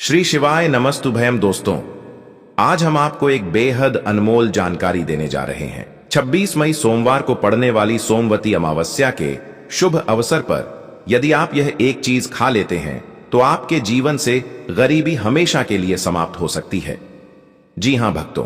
श्री शिवाय नमस्तुभयम। दोस्तों, आज हम आपको एक बेहद अनमोल जानकारी देने जा रहे हैं। 26 मई सोमवार को पड़ने वाली सोमवती अमावस्या के शुभ अवसर पर यदि आप यह एक चीज खा लेते हैं तो आपके जीवन से गरीबी हमेशा के लिए समाप्त हो सकती है। जी हां भक्तों,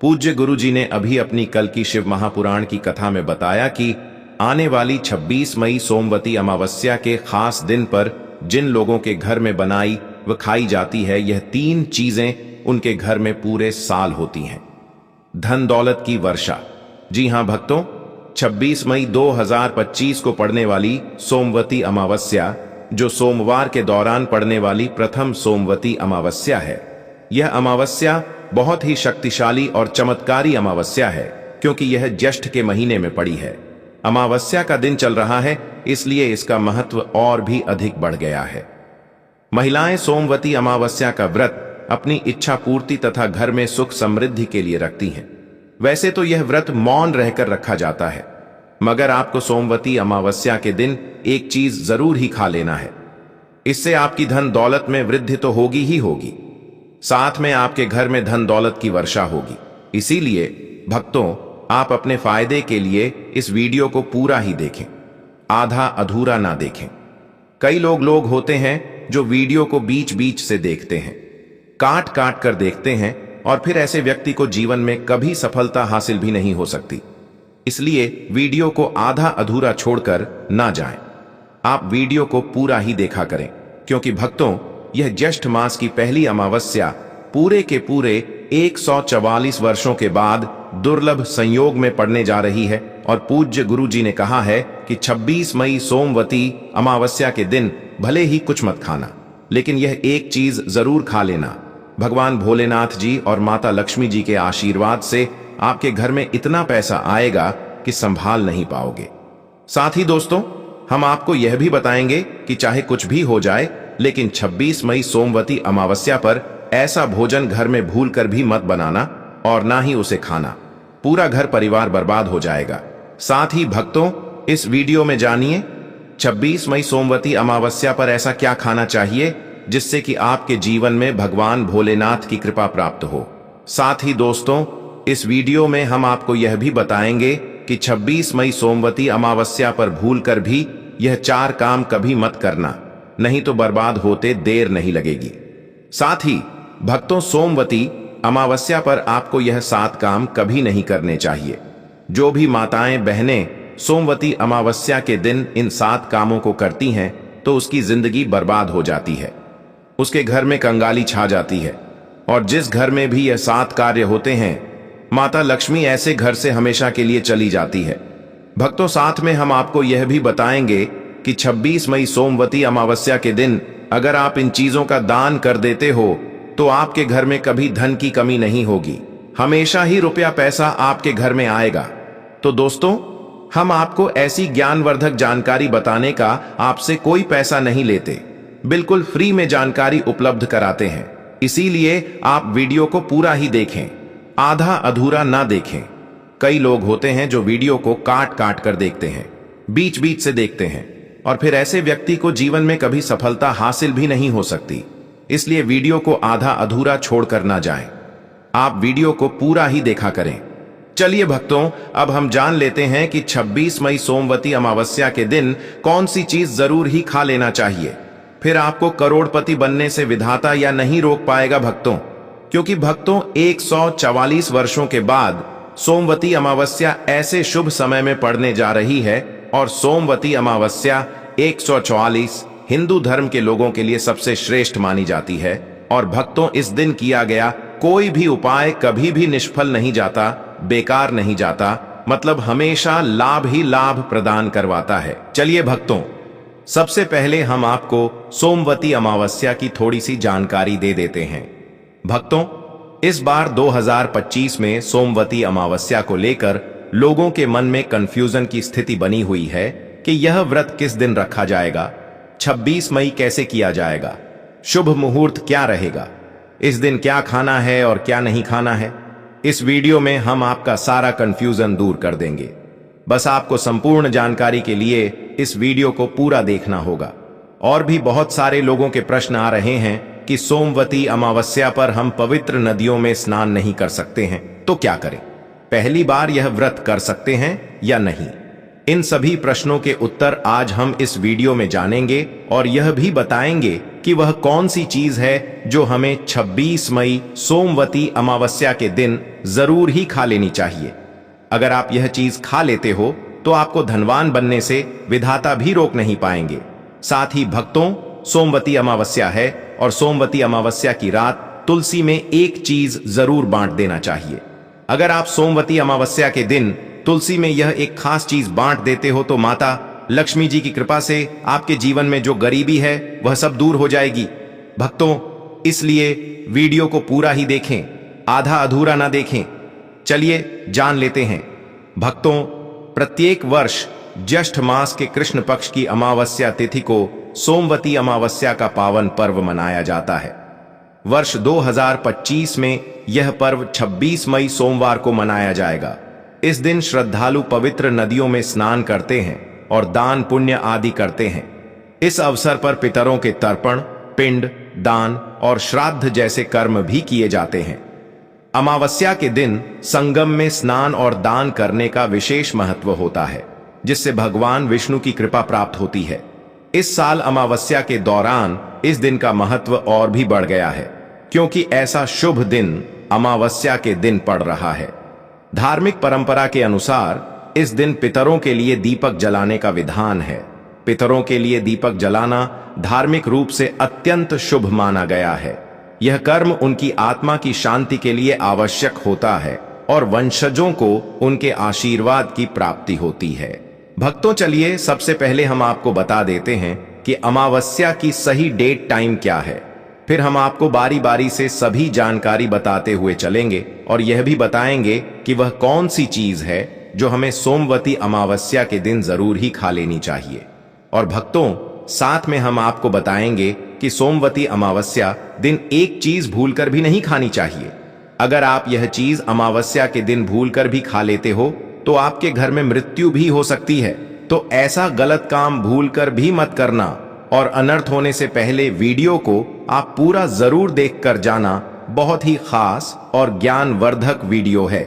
पूज्य गुरु जी ने अभी अपनी कल की शिव महापुराण की कथा में बताया कि आने वाली 26 मई सोमवती अमावस्या के खास दिन पर जिन लोगों के घर में बनाई व खाई जाती है, यह 3 चीजें उनके घर में पूरे साल होती हैं। धन दौलत की वर्षा। जी हां भक्तों, 26 मई 2025 को पड़ने वाली सोमवती अमावस्या, जो सोमवार के दौरान पड़ने वाली प्रथम सोमवती अमावस्या है, यह अमावस्या बहुत ही शक्तिशाली और चमत्कारी अमावस्या है, क्योंकि यह ज्येष्ठ के महीने में पड़ी है। अमावस्या का दिन चल रहा है, इसलिए इसका महत्व और भी अधिक बढ़ गया है। महिलाएं सोमवती अमावस्या का व्रत अपनी इच्छा पूर्ति तथा घर में सुख समृद्धि के लिए रखती हैं। वैसे तो यह व्रत मौन रहकर रखा जाता है, मगर आपको सोमवती अमावस्या के दिन एक चीज जरूर ही खा लेना है। इससे आपकी धन दौलत में वृद्धि तो होगी ही होगी, साथ में आपके घर में धन दौलत की वर्षा होगी। इसीलिए भक्तों, आप अपने फायदे के लिए इस वीडियो को पूरा ही देखें, आधा अधूरा ना देखें। कई लोग होते हैं जो वीडियो को बीच बीच से देखते हैं, काट काट कर देखते हैं, और फिर ऐसे व्यक्ति को जीवन में कभी सफलता हासिल भी नहीं हो सकती। इसलिए वीडियो को आधा अधूरा छोड़कर ना जाएं। आप वीडियो को पूरा ही देखा करें, क्योंकि भक्तों, यह ज्येष्ठ मास की पहली अमावस्या पूरे के पूरे 144 वर्षों के बाद दुर्लभ संयोग में पड़ने जा रही है। और पूज्य गुरु जी ने कहा है कि 26 मई सोमवती अमावस्या के दिन भले ही कुछ मत खाना, लेकिन यह एक चीज जरूर खा लेना। भगवान भोलेनाथ जी और माता लक्ष्मी जी के आशीर्वाद से आपके घर में इतना पैसा आएगा कि संभाल नहीं पाओगे। साथ ही दोस्तों, हम आपको यह भी बताएंगे कि चाहे कुछ भी हो जाए, लेकिन 26 मई सोमवती अमावस्या पर ऐसा भोजन घर में भूल कर भी मत बनाना और ना ही उसे खाना, पूरा घर परिवार बर्बाद हो जाएगा। साथ ही भक्तों, इस वीडियो में जानिए 26 मई सोमवती अमावस्या पर ऐसा क्या खाना चाहिए जिससे कि आपके जीवन में भगवान भोलेनाथ की कृपा प्राप्त हो। साथ ही दोस्तों, इस वीडियो में हम आपको यह भी बताएंगे कि 26 मई सोमवती अमावस्या पर भूलकर भी यह 4 काम कभी मत करना, नहीं तो बर्बाद होते देर नहीं लगेगी। साथ ही भक्तों, सोमवती अमावस्या पर आपको यह 7 काम कभी नहीं करने चाहिए। जो भी माताएं बहनें सोमवती अमावस्या के दिन इन 7 कामों को करती हैं तो उसकी जिंदगी बर्बाद हो जाती है, उसके घर में कंगाली छा जाती है। और जिस घर में भी यह 7 कार्य होते हैं, माता लक्ष्मी ऐसे घर से हमेशा के लिए चली जाती है। भक्तों, साथ में हम आपको यह भी बताएंगे कि 26 मई सोमवती अमावस्या के दिन अगर आप इन चीजों का दान कर देते हो तो आपके घर में कभी धन की कमी नहीं होगी, हमेशा ही रुपया पैसा आपके घर में आएगा। तो दोस्तों, हम आपको ऐसी ज्ञानवर्धक जानकारी बताने का आपसे कोई पैसा नहीं लेते, बिल्कुल फ्री में जानकारी उपलब्ध कराते हैं। इसीलिए आप वीडियो को पूरा ही देखें, आधा अधूरा ना देखें। कई लोग होते हैं जो वीडियो को काट काट कर देखते हैं, बीच बीच से देखते हैं, और फिर ऐसे व्यक्ति को जीवन में कभी सफलता हासिल भी नहीं हो सकती। इसलिए वीडियो को आधा अधूरा छोड़कर ना जाएं, आप वीडियो को पूरा ही देखा करें। चलिए भक्तों, अब हम जान लेते हैं कि 26 मई सोमवती अमावस्या के दिन कौन सी चीज जरूर ही खा लेना चाहिए। फिर आपको करोड़पति बनने से विधाता या नहीं रोक पाएगा भक्तों, क्योंकि भक्तों 144 वर्षों के बाद सोमवती अमावस्या ऐसे शुभ समय में पड़ने जा रही है। और सोमवती अमावस्या 144 हिंदू धर्म के लोगों के लिए सबसे श्रेष्ठ मानी जाती है। और भक्तों, इस दिन किया गया कोई भी उपाय कभी भी निष्फल नहीं जाता, बेकार नहीं जाता, मतलब हमेशा लाभ ही लाभ प्रदान करवाता है। चलिए भक्तों, सबसे पहले हम आपको सोमवती अमावस्या की थोड़ी सी जानकारी दे देते हैं। भक्तों, इस बार 2025 में सोमवती अमावस्या को लेकर लोगों के मन में कंफ्यूजन की स्थिति बनी हुई है कि यह व्रत किस दिन रखा जाएगा, 26 मई कैसे किया जाएगा, शुभ मुहूर्त क्या रहेगा, इस दिन क्या खाना है और क्या नहीं खाना है। इस वीडियो में हम आपका सारा कंफ्यूजन दूर कर देंगे। बस आपको संपूर्ण जानकारी के लिए इस वीडियो को पूरा देखना होगा। और भी बहुत सारे लोगों के प्रश्न आ रहे हैं कि सोमवती अमावस्या पर हम पवित्र नदियों में स्नान नहीं कर सकते हैं, तो क्या करें? पहली बार यह व्रत कर सकते हैं या नहीं? इन सभी प्रश्नों के उत्तर आज हम इस वीडियो में जानेंगे और यह भी बताएंगे कि वह कौन सी चीज है जो हमें 26 मई सोमवती अमावस्या के दिन जरूर ही खा लेनी चाहिए। अगर आप यह चीज खा लेते हो तो आपको धनवान बनने से विधाता भी रोक नहीं पाएंगे। साथ ही भक्तों, सोमवती अमावस्या है और सोमवती अमावस्या की रात तुलसी में एक चीज जरूर बांट देना चाहिए। अगर आप सोमवती अमावस्या के दिन तुलसी में यह एक खास चीज बांट देते हो तो माता लक्ष्मी जी की कृपा से आपके जीवन में जो गरीबी है वह सब दूर हो जाएगी। भक्तों, इसलिए वीडियो को पूरा ही देखें, आधा अधूरा ना देखें। चलिए जान लेते हैं। भक्तों, प्रत्येक वर्ष ज्येष्ठ मास के कृष्ण पक्ष की अमावस्या तिथि को सोमवती अमावस्या का पावन पर्व मनाया जाता है। वर्ष 2025 में यह पर्व 26 मई सोमवार को मनाया जाएगा। इस दिन श्रद्धालु पवित्र नदियों में स्नान करते हैं और दान पुण्य आदि करते हैं। इस अवसर पर पितरों के तर्पण, पिंड दान और श्राद्ध जैसे कर्म भी किए जाते हैं। अमावस्या के दिन संगम में स्नान और दान करने का विशेष महत्व होता है, जिससे भगवान विष्णु की कृपा प्राप्त होती है। इस साल अमावस्या के दौरान इस दिन का महत्व और भी बढ़ गया है, क्योंकि ऐसा शुभ दिन अमावस्या के दिन पड़ रहा है। धार्मिक परंपरा के अनुसार इस दिन पितरों के लिए दीपक जलाने का विधान है। पितरों के लिए दीपक जलाना धार्मिक रूप से अत्यंत शुभ माना गया है। यह कर्म उनकी आत्मा की शांति के लिए आवश्यक होता है और वंशजों को उनके आशीर्वाद की प्राप्ति होती है। भक्तों, चलिए सबसे पहले हम आपको बता देते हैं कि अमावस्या की सही डेट टाइम क्या है। फिर हम आपको बारी बारी से सभी जानकारी बताते हुए चलेंगे और यह भी बताएंगे कि वह कौन सी चीज है जो हमें सोमवती अमावस्या के दिन जरूर ही खा लेनी चाहिए। और भक्तों, साथ में हम आपको बताएंगे कि सोमवती अमावस्या दिन एक चीज भूलकर भी नहीं खानी चाहिए। अगर आप यह चीज अमावस्या के दिन भूलकर भी खा लेते हो तो आपके घर में मृत्यु भी हो सकती है। तो ऐसा गलत काम भूलकर भी मत करना और अनर्थ होने से पहले वीडियो को आप पूरा जरूर देखकर जाना। बहुत ही खास और ज्ञानवर्धक वीडियो है।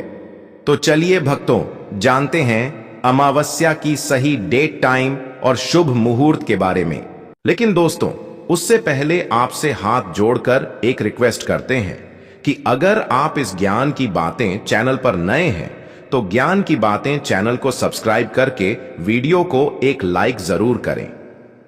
तो चलिए भक्तों, जानते हैं अमावस्या की सही डेट टाइम और शुभ मुहूर्त के बारे में। लेकिन दोस्तों, उससे पहले आपसे हाथ जोड़कर एक रिक्वेस्ट करते हैं कि अगर आप इस ज्ञान की बातें चैनल पर नए हैं तो ज्ञान की बातें चैनल को सब्सक्राइब करके वीडियो को एक लाइक जरूर करें।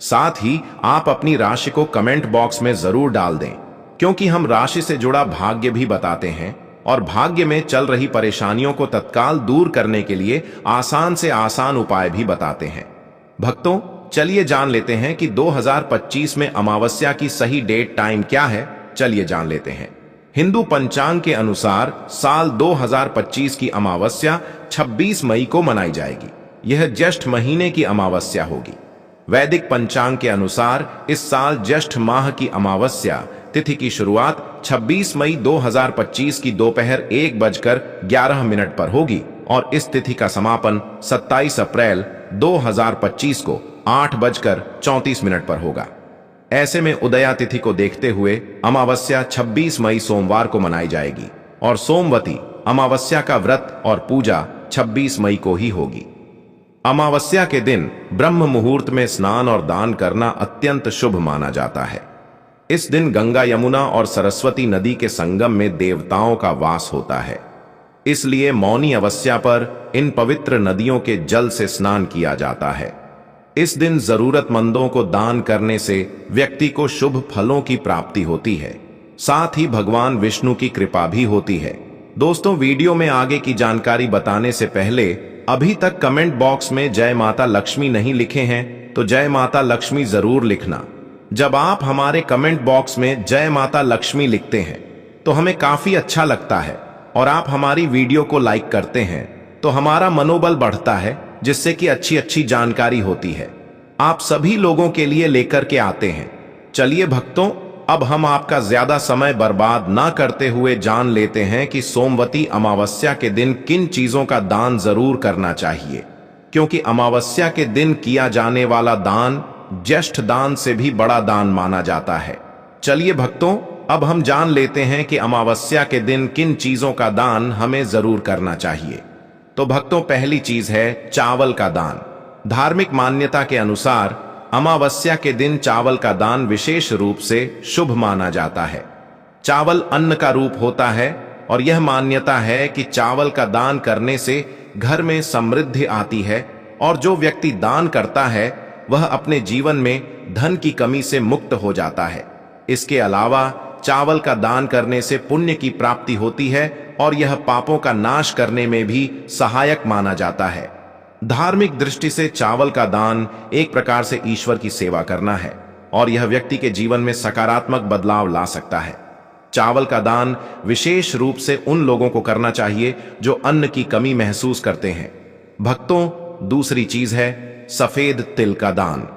साथ ही आप अपनी राशि को कमेंट बॉक्स में जरूर डाल दें, क्योंकि हम राशि से जुड़ा भाग्य भी बताते हैं और भाग्य में चल रही परेशानियों को तत्काल दूर करने के लिए आसान से आसान उपाय भी बताते हैं। भक्तों, चलिए जान लेते हैं कि 2025 में अमावस्या की सही डेट टाइम क्या है। चलिए जान लेते हैं। हिंदू पंचांग के अनुसार साल 2025 की अमावस्या 26 मई को मनाई जाएगी। यह ज्येष्ठ महीने की अमावस्या होगी। वैदिक पंचांग के अनुसार इस साल ज्येष्ठ माह की अमावस्या तिथि की शुरुआत 26 मई 2025 की दोपहर 1:11 पर होगी और इस तिथि का समापन 27 अप्रैल 2025 को 8:34 पर होगा। ऐसे में उदया तिथि को देखते हुए अमावस्या 26 मई सोमवार को मनाई जाएगी और सोमवती अमावस्या का व्रत और पूजा 26 मई को ही होगी। अमावस्या के दिन ब्रह्म मुहूर्त में स्नान और दान करना अत्यंत शुभ माना जाता है। इस दिन गंगा, यमुना और सरस्वती नदी के संगम में देवताओं का वास होता है। इसलिए मौनी अमावस्या पर इन पवित्र नदियों के जल से स्नान किया जाता है। इस दिन जरूरतमंदों को दान करने से व्यक्ति को शुभ फलों की प्राप्ति होती है। साथ ही भगवान विष्णु की कृपा भी होती है। दोस्तों, वीडियो में आगे की जानकारी बताने से पहले अभी तक कमेंट बॉक्स में जय माता लक्ष्मी नहीं लिखे हैं तो जय माता लक्ष्मी जरूर लिखना। जब आप हमारे कमेंट बॉक्स में जय माता लक्ष्मी लिखते हैं तो हमें काफी अच्छा लगता है और आप हमारी वीडियो को लाइक करते हैं तो हमारा मनोबल बढ़ता है, जिससे कि अच्छी अच्छी जानकारी होती है, आप सभी लोगों के लिए लेकर के आते हैं। चलिए भक्तों, अब हम आपका ज्यादा समय बर्बाद ना करते हुए जान लेते हैं कि सोमवती अमावस्या के दिन किन चीजों का दान जरूर करना चाहिए, क्योंकि अमावस्या के दिन किया जाने वाला दान ज्येष्ठ दान से भी बड़ा दान माना जाता है। चलिए भक्तों, अब हम जान लेते हैं कि अमावस्या के दिन किन चीजों का दान हमें जरूर करना चाहिए। तो भक्तों, पहली चीज है चावल का दान। धार्मिक मान्यता के अनुसार अमावस्या के दिन चावल का दान विशेष रूप से शुभ माना जाता है। चावल अन्न का रूप होता है और यह मान्यता है कि चावल का दान करने से घर में समृद्धि आती है और जो व्यक्ति दान करता है वह अपने जीवन में धन की कमी से मुक्त हो जाता है। इसके अलावा चावल का दान करने से पुण्य की प्राप्ति होती है और यह पापों का नाश करने में भी सहायक माना जाता है। धार्मिक दृष्टि से चावल का दान एक प्रकार से ईश्वर की सेवा करना है और यह व्यक्ति के जीवन में सकारात्मक बदलाव ला सकता है। चावल का दान विशेष रूप से उन लोगों को करना चाहिए जो अन्न की कमी महसूस करते हैं। भक्तों, दूसरी चीज है सफेद तिल का दान।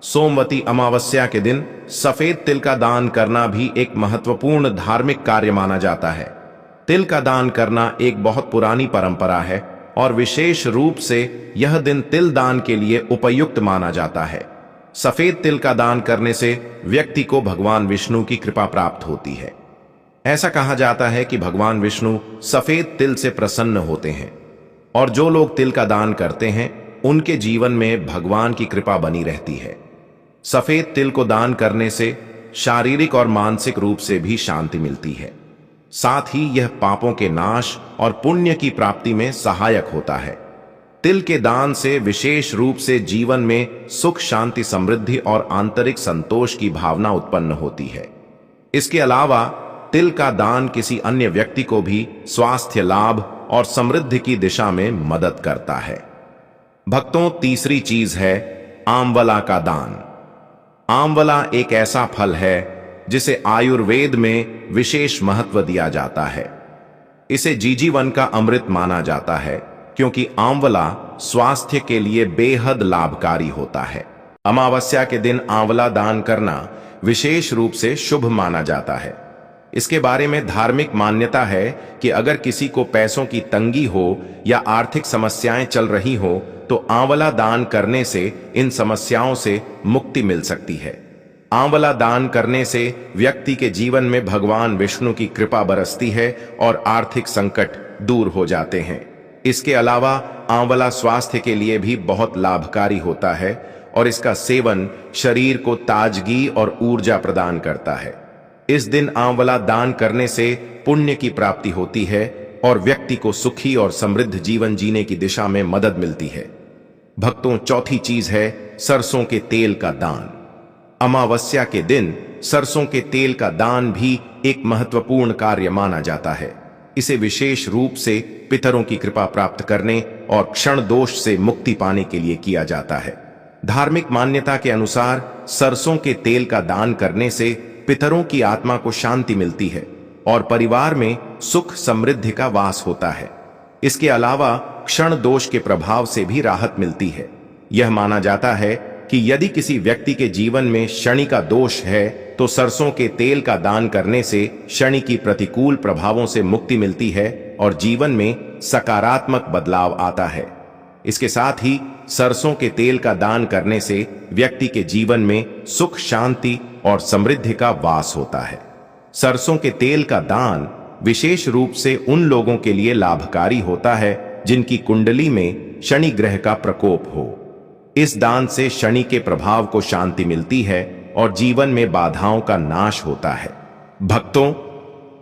सोमवती अमावस्या के दिन सफेद तिल का दान करना भी एक महत्वपूर्ण धार्मिक कार्य माना जाता है। तिल का दान करना एक बहुत पुरानी परंपरा है और विशेष रूप से यह दिन तिल दान के लिए उपयुक्त माना जाता है। सफेद तिल का दान करने से व्यक्ति को भगवान विष्णु की कृपा प्राप्त होती है। ऐसा कहा जाता है कि भगवान विष्णु सफेद तिल से प्रसन्न होते हैं और जो लोग तिल का दान करते हैं उनके जीवन में भगवान की कृपा बनी रहती है। सफेद तिल को दान करने से शारीरिक और मानसिक रूप से भी शांति मिलती है। साथ ही यह पापों के नाश और पुण्य की प्राप्ति में सहायक होता है। तिल के दान से विशेष रूप से जीवन में सुख, शांति, समृद्धि और आंतरिक संतोष की भावना उत्पन्न होती है। इसके अलावा तिल का दान किसी अन्य व्यक्ति को भी स्वास्थ्य लाभ और समृद्धि की दिशा में मदद करता है। भक्तों, तीसरी चीज है आंवला का दान। आंवला एक ऐसा फल है जिसे आयुर्वेद में विशेष महत्व दिया जाता है। इसे जीवन का अमृत माना जाता है क्योंकि आंवला स्वास्थ्य के लिए बेहद लाभकारी होता है। अमावस्या के दिन आंवला दान करना विशेष रूप से शुभ माना जाता है। इसके बारे में धार्मिक मान्यता है कि अगर किसी को पैसों की तंगी हो या आर्थिक समस्याएं चल रही हो तो आंवला दान करने से इन समस्याओं से मुक्ति मिल सकती है। आंवला दान करने से व्यक्ति के जीवन में भगवान विष्णु की कृपा बरसती है और आर्थिक संकट दूर हो जाते हैं। इसके अलावा आंवला स्वास्थ्य के लिए भी बहुत लाभकारी होता है और इसका सेवन शरीर को ताजगी और ऊर्जा प्रदान करता है। इस दिन आंवला दान करने से पुण्य की प्राप्ति होती है और व्यक्ति को सुखी और समृद्ध जीवन जीने की दिशा में मदद मिलती है। भक्तों, चौथी चीज है सरसों के तेल का दान। अमावस्या के दिन सरसों के तेल का दान भी एक महत्वपूर्ण कार्य माना जाता है। इसे विशेष रूप से पितरों की कृपा प्राप्त करने और क्षण दोष से मुक्ति पाने के लिए किया जाता है। धार्मिक मान्यता के अनुसार सरसों के तेल का दान करने से पितरों की आत्मा को शांति मिलती है और परिवार में सुख समृद्धि का वास होता है। इसके अलावा क्षण दोष के प्रभाव से भी राहत मिलती है। यह माना जाता है कि यदि किसी व्यक्ति के जीवन में शनि का दोष है तो सरसों के तेल का दान करने से शनि की प्रतिकूल प्रभावों से मुक्ति मिलती है और जीवन में सकारात्मक बदलाव आता है। इसके साथ ही सरसों के तेल का दान करने से व्यक्ति के जीवन में सुख, शांति और समृद्धि का वास होता है। सरसों के तेल का दान विशेष रूप से उन लोगों के लिए लाभकारी होता है जिनकी कुंडली में शनि ग्रह का प्रकोप हो। इस दान से शनि के प्रभाव को शांति मिलती है और जीवन में बाधाओं का नाश होता है। भक्तों,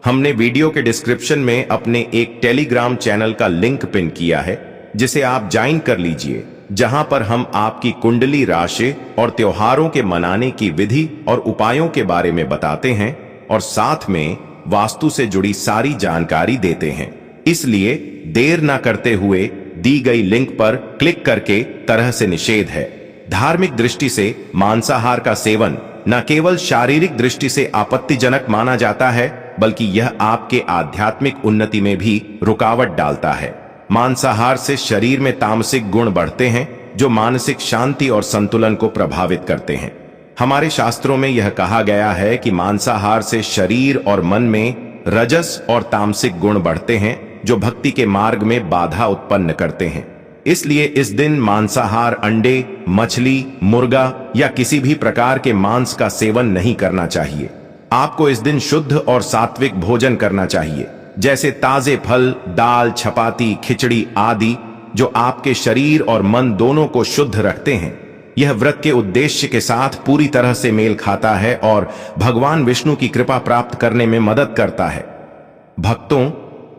हमने वीडियो के डिस्क्रिप्शन में अपने एक टेलीग्राम चैनल का लिंक पिन किया है जिसे आप ज्वाइन कर लीजिए, जहां पर हम आपकी कुंडली राशि और त्योहारों के मनाने की विधि और उपायों के बारे में बताते हैं और साथ में वास्तु से जुड़ी सारी जानकारी देते हैं। इसलिए देर न करते हुए दी गई लिंक पर क्लिक करके तरह से निषेध है। धार्मिक दृष्टि से मांसाहार का सेवन न केवल शारीरिक दृष्टि से आपत्तिजनक माना जाता है बल्कि यह आपके आध्यात्मिक उन्नति में भी रुकावट डालता है। मांसाहार से शरीर में तामसिक गुण बढ़ते हैं जो मानसिक शांति और संतुलन को प्रभावित करते हैं। हमारे शास्त्रों में यह कहा गया है कि मांसाहार से शरीर और मन में रजस और तामसिक गुण बढ़ते हैं जो भक्ति के मार्ग में बाधा उत्पन्न करते हैं। इसलिए इस दिन मांसाहार, अंडे, मछली, मुर्गा या किसी भी प्रकार के मांस का सेवन नहीं करना चाहिए। आपको इस दिन शुद्ध और सात्विक भोजन करना चाहिए, जैसे ताजे फल, दाल, चपाती, खिचड़ी आदि, जो आपके शरीर और मन दोनों को शुद्ध रखते हैं। यह व्रत के उद्देश्य के साथ पूरी तरह से मेल खाता है और भगवान विष्णु की कृपा प्राप्त करने में मदद करता है। भक्तों,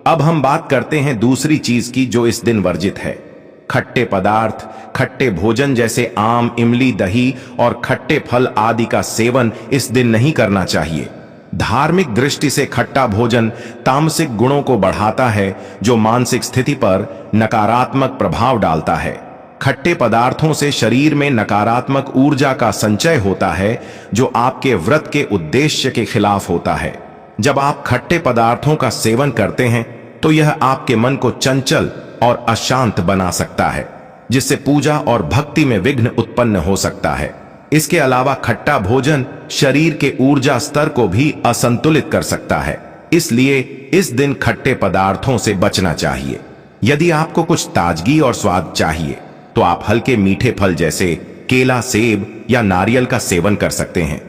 अब हम बात करते हैं दूसरी चीज की जो इस दिन वर्जित है। खट्टे पदार्थ, खट्टे भोजन जैसे आम, इमली, दही और खट्टे फल आदि का सेवन इस दिन नहीं करना चाहिए। धार्मिक दृष्टि से खट्टा भोजन तामसिक गुणों को बढ़ाता है, जो मानसिक स्थिति पर नकारात्मक प्रभाव डालता है। खट्टे पदार्थों से शरीर में नकारात्मक ऊर्जा का संचय होता है, जो आपके व्रत के उद्देश्य के खिलाफ होता है। जब आप खट्टे पदार्थों का सेवन करते हैं तो यह आपके मन को चंचल और अशांत बना सकता है, जिससे पूजा और भक्ति में विघ्न उत्पन्न हो सकता है। इसके अलावा खट्टा भोजन शरीर के ऊर्जा स्तर को भी असंतुलित कर सकता है, इसलिए इस दिन खट्टे पदार्थों से बचना चाहिए। यदि आपको कुछ ताजगी और स्वाद चाहिए तो आप हल्के मीठे फल जैसे केला, सेब या नारियल का सेवन कर सकते हैं।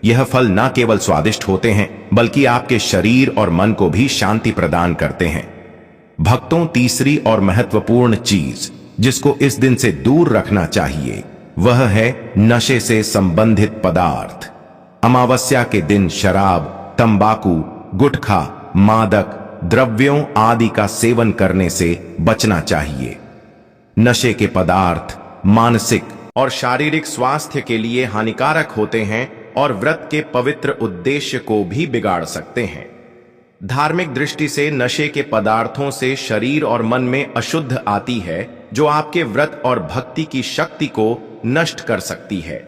यह फल न केवल स्वादिष्ट होते हैं बल्कि आपके शरीर और मन को भी शांति प्रदान करते हैं। भक्तों, तीसरी और महत्वपूर्ण चीज जिसको इस दिन से दूर रखना चाहिए वह है नशे से संबंधित पदार्थ। अमावस्या के दिन शराब, तंबाकू, गुटखा, मादक द्रव्यों आदि का सेवन करने से बचना चाहिए। नशे के पदार्थ मानसिक और शारीरिक स्वास्थ्य के लिए हानिकारक होते हैं और व्रत के पवित्र उद्देश्य को भी बिगाड़ सकते हैं। धार्मिक दृष्टि से नशे के पदार्थों से शरीर और मन में अशुद्ध आती है, जो आपके व्रत और भक्ति की शक्ति को नष्ट कर सकती है।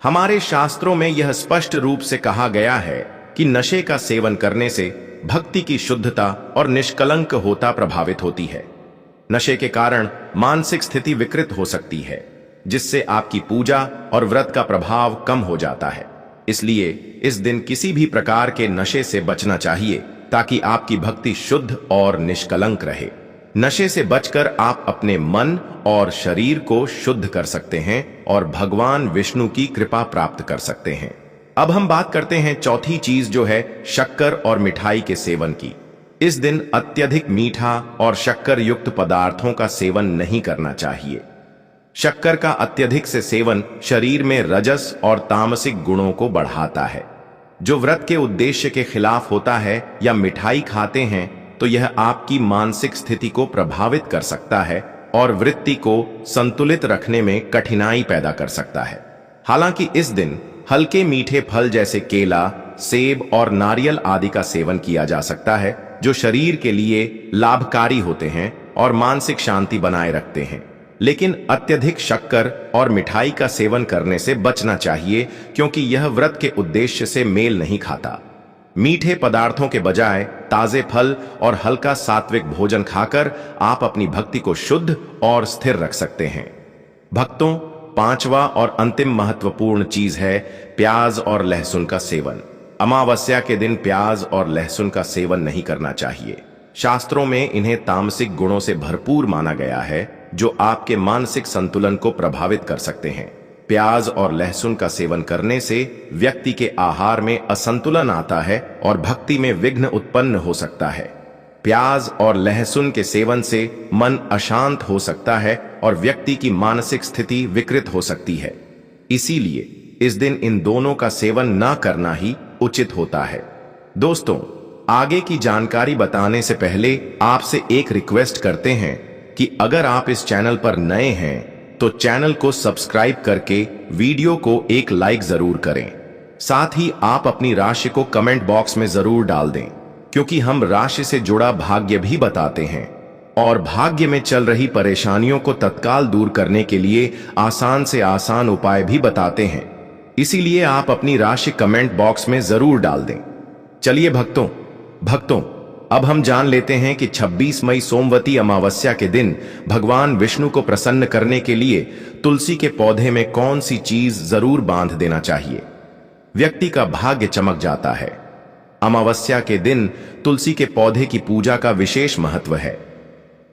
हमारे शास्त्रों में यह स्पष्ट रूप से कहा गया है कि नशे का सेवन करने से भक्ति की शुद्धता और निष्कलंक होता प्रभावित होती है। नशे के कारण मानसिक स्थिति विकृत हो सकती है, जिससे आपकी पूजा और व्रत का प्रभाव कम हो जाता है। इसलिए इस दिन किसी भी प्रकार के नशे से बचना चाहिए ताकि आपकी भक्ति शुद्ध और निष्कलंक रहे। नशे से बचकर आप अपने मन और शरीर को शुद्ध कर सकते हैं और भगवान विष्णु की कृपा प्राप्त कर सकते हैं। अब हम बात करते हैं चौथी चीज, जो है शक्कर और मिठाई के सेवन की। इस दिन अत्यधिक मीठा और शक्कर युक्त पदार्थों का सेवन नहीं करना चाहिए। शक्कर का अत्यधिक से सेवन शरीर में रजस और तामसिक गुणों को बढ़ाता है, जो व्रत के उद्देश्य के खिलाफ होता है। या मिठाई खाते हैं तो यह आपकी मानसिक स्थिति को प्रभावित कर सकता है और वृत्ति को संतुलित रखने में कठिनाई पैदा कर सकता है। हालांकि इस दिन हल्के मीठे फल जैसे केला, सेब और नारियल आदि का सेवन किया जा सकता है, जो शरीर के लिए लाभकारी होते हैं और मानसिक शांति बनाए रखते हैं। लेकिन अत्यधिक शक्कर और मिठाई का सेवन करने से बचना चाहिए, क्योंकि यह व्रत के उद्देश्य से मेल नहीं खाता। मीठे पदार्थों के बजाय ताजे फल और हल्का सात्विक भोजन खाकर आप अपनी भक्ति को शुद्ध और स्थिर रख सकते हैं। भक्तों, पांचवा और अंतिम महत्वपूर्ण चीज है प्याज और लहसुन का सेवन। अमावस्या के दिन प्याज और लहसुन का सेवन नहीं करना चाहिए। शास्त्रों में इन्हें तामसिक गुणों से भरपूर माना गया है, जो आपके मानसिक संतुलन को प्रभावित कर सकते हैं। प्याज और लहसुन का सेवन करने से व्यक्ति के आहार में असंतुलन आता है और भक्ति में विघ्न उत्पन्न हो सकता है। प्याज और लहसुन के सेवन से मन अशांत हो सकता है और व्यक्ति की मानसिक स्थिति विकृत हो सकती है। इसीलिए इस दिन इन दोनों का सेवन न करना ही उचित होता है। दोस्तों, आगे की जानकारी बताने से पहले आपसे एक रिक्वेस्ट करते हैं कि अगर आप इस चैनल पर नए हैं तो चैनल को सब्सक्राइब करके वीडियो को एक लाइक जरूर करें। साथ ही आप अपनी राशि को कमेंट बॉक्स में जरूर डाल दें, क्योंकि हम राशि से जुड़ा भाग्य भी बताते हैं और भाग्य में चल रही परेशानियों को तत्काल दूर करने के लिए आसान से आसान उपाय भी बताते हैं। इसीलिए आप अपनी राशि कमेंट बॉक्स में जरूर डाल दें। चलिए भक्तों, अब हम जान लेते हैं कि 26 मई सोमवती अमावस्या के दिन भगवान विष्णु को प्रसन्न करने के लिए तुलसी के पौधे में कौन सी चीज जरूर बांध देना चाहिए। व्यक्ति का भाग्य चमक जाता है। अमावस्या के दिन तुलसी के पौधे की पूजा का विशेष महत्व है।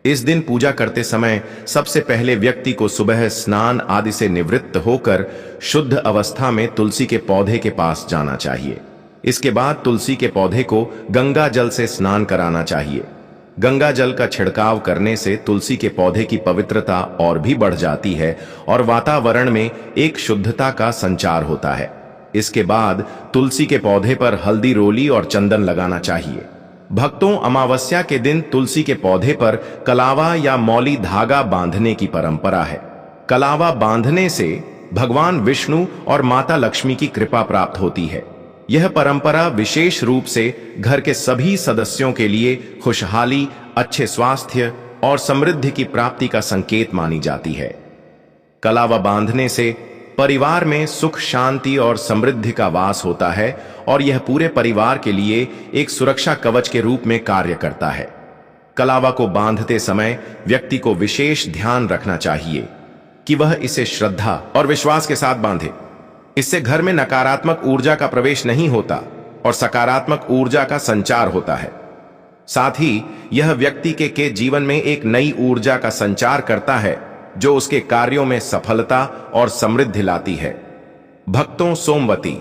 इस दिन पूजा करते समय सबसे पहले व्यक्ति को सुबह स्नान आदि से निवृत्त होकर शुद्ध अवस्था में तुलसी के पौधे के पास जाना चाहिए। इसके बाद तुलसी के पौधे को गंगा जल से स्नान कराना चाहिए। गंगा जल का छिड़काव करने से तुलसी के पौधे की पवित्रता और भी बढ़ जाती है और वातावरण में एक शुद्धता का संचार होता है। इसके बाद तुलसी के पौधे पर हल्दी रोली और चंदन लगाना चाहिए। भक्तों, अमावस्या के दिन तुलसी के पौधे पर कलावा या मौली धागा बांधने की परंपरा है। कलावा बांधने से भगवान विष्णु और माता लक्ष्मी की कृपा प्राप्त होती है। यह परंपरा विशेष रूप से घर के सभी सदस्यों के लिए खुशहाली, अच्छे स्वास्थ्य और समृद्धि की प्राप्ति का संकेत मानी जाती है। कलावा बांधने से परिवार में सुख, शांति और समृद्धि का वास होता है और यह पूरे परिवार के लिए एक सुरक्षा कवच के रूप में कार्य करता है। कलावा को बांधते समय व्यक्ति को विशेष ध्यान रखना चाहिए कि वह इसे श्रद्धा और विश्वास के साथ बांधे। इससे घर में नकारात्मक ऊर्जा का प्रवेश नहीं होता और सकारात्मक ऊर्जा का संचार होता है। साथ ही यह व्यक्ति के जीवन में एक नई ऊर्जा का संचार करता है जो उसके कार्यों में सफलता और समृद्धि लाती है। भक्तों, सोमवती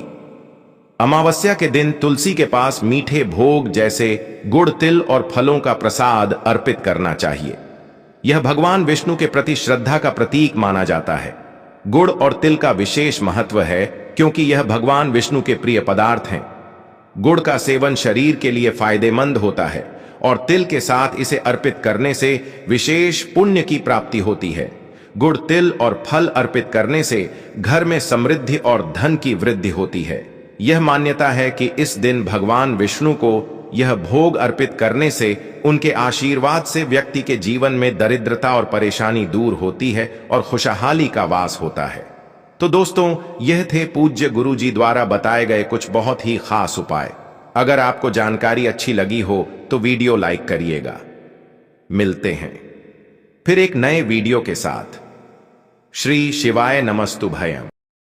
अमावस्या के दिन तुलसी के पास मीठे भोग जैसे गुड़, तिल और फलों का प्रसाद अर्पित करना चाहिए। यह भगवान विष्णु के प्रति श्रद्धा का प्रतीक माना जाता है। गुड़ और तिल का विशेष महत्व है क्योंकि यह भगवान विष्णु के प्रिय पदार्थ हैं। गुड़ का सेवन शरीर के लिए फायदेमंद होता है और तिल के साथ इसे अर्पित करने से विशेष पुण्य की प्राप्ति होती है। गुड़, तिल और फल अर्पित करने से घर में समृद्धि और धन की वृद्धि होती है। यह मान्यता है कि इस दिन भगवान विष्णु को यह भोग अर्पित करने से उनके आशीर्वाद से व्यक्ति के जीवन में दरिद्रता और परेशानी दूर होती है और खुशहाली का वास होता है। तो दोस्तों, यह थे पूज्य गुरु जी द्वारा बताए गए कुछ बहुत ही खास उपाय। अगर आपको जानकारी अच्छी लगी हो तो वीडियो लाइक करिएगा। मिलते हैं फिर एक नए वीडियो के साथ। श्री शिवाय नमस्तुभयम्।